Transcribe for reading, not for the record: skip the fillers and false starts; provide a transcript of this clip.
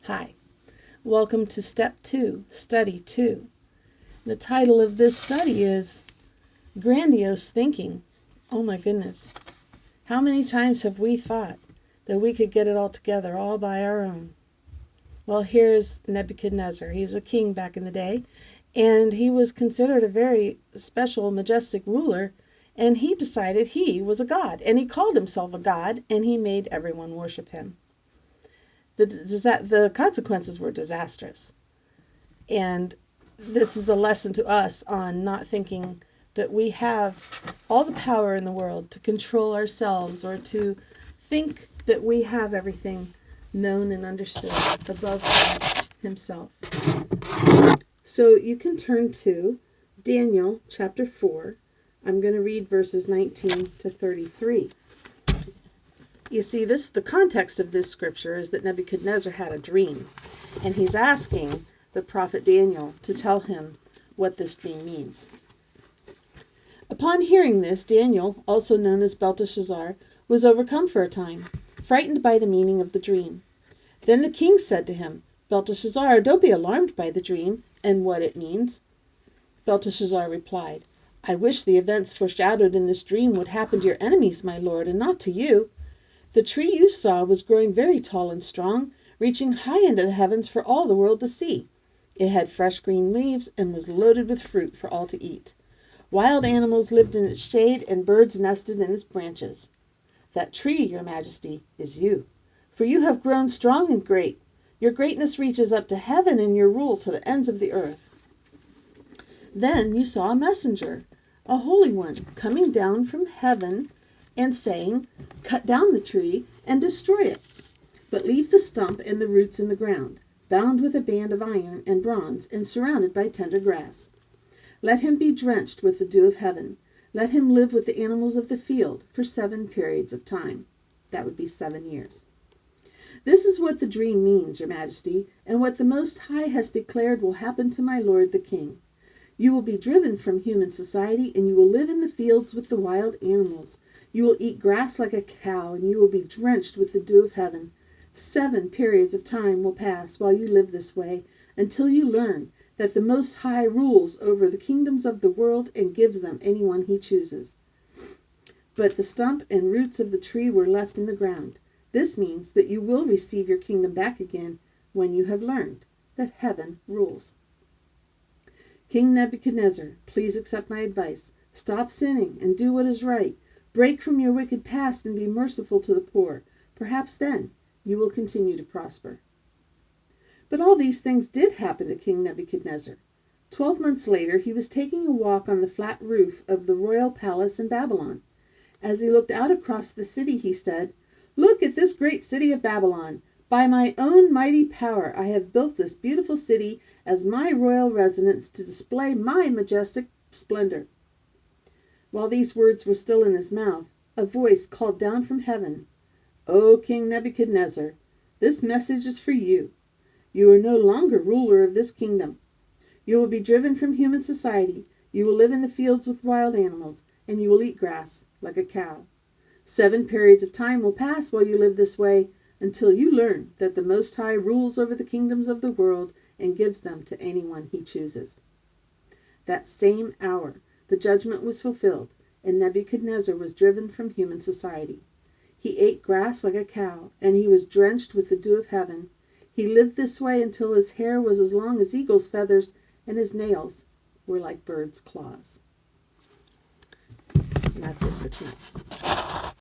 Hi, welcome to Step 2, Study 2. The title of this study is Grandiose Thinking. Oh my goodness. How many times have we thought that we could get it all together all by our own? Well, here's Nebuchadnezzar. He was a king back in the day, and he was considered a very special, majestic ruler, and he decided he was a god, and he called himself a god, and he made everyone worship him. The consequences were disastrous. And this is a lesson to us on not thinking that we have all the power in the world to control ourselves or to think that we have everything known and understood above God himself. So you can turn to Daniel chapter 4. I'm going to read verses 19 to 33. You see, the context of this scripture is that Nebuchadnezzar had a dream, and he's asking the prophet Daniel to tell him what this dream means. Upon hearing this, Daniel, also known as Belteshazzar, was overcome for a time, frightened by the meaning of the dream. Then the king said to him, "Belteshazzar, don't be alarmed by the dream and what it means." Belteshazzar replied, "I wish the events foreshadowed in this dream would happen to your enemies, my lord, and not to you. The tree you saw was growing very tall and strong, reaching high into the heavens for all the world to see. It had fresh green leaves and was loaded with fruit for all to eat. Wild animals lived in its shade and birds nested in its branches. That tree, your majesty, is you, for you have grown strong and great. Your greatness reaches up to heaven and your rule to the ends of the earth." Then you saw a messenger, a holy one, coming down from heaven and saying, "Cut down the tree and destroy it, but leave the stump and the roots in the ground, bound with a band of iron and bronze and surrounded by tender grass. Let him be drenched with the dew of heaven. Let him live with the animals of the field for 7 periods of time." That would be 7 years. "This is what the dream means, your majesty, and what the Most High has declared will happen to my lord the king. You will be driven from human society, and you will live in the fields with the wild animals. You will eat grass like a cow, and you will be drenched with the dew of heaven. 7 periods of time will pass while you live this way, until you learn that the Most High rules over the kingdoms of the world and gives them anyone he chooses. But the stump and roots of the tree were left in the ground. This means that you will receive your kingdom back again when you have learned that heaven rules. King Nebuchadnezzar, please accept my advice. Stop sinning and do what is right. Break from your wicked past and be merciful to the poor. Perhaps then you will continue to prosper." But all these things did happen to King Nebuchadnezzar. 12 months later, he was taking a walk on the flat roof of the royal palace in Babylon. As he looked out across the city, he said, "Look at this great city of Babylon. By my own mighty power, I have built this beautiful city as my royal residence to display my majestic splendor." While these words were still in his mouth, a voice called down from heaven, "O King Nebuchadnezzar, this message is for you. You are no longer ruler of this kingdom. You will be driven from human society. You will live in the fields with wild animals, and you will eat grass like a cow. 7 periods of time will pass while you live this way, until you learn that the Most High rules over the kingdoms of the world and gives them to anyone he chooses." That same hour, the judgment was fulfilled, and Nebuchadnezzar was driven from human society. He ate grass like a cow, and he was drenched with the dew of heaven. He lived this way until his hair was as long as eagle's feathers, and his nails were like birds' claws. And that's it for tonight.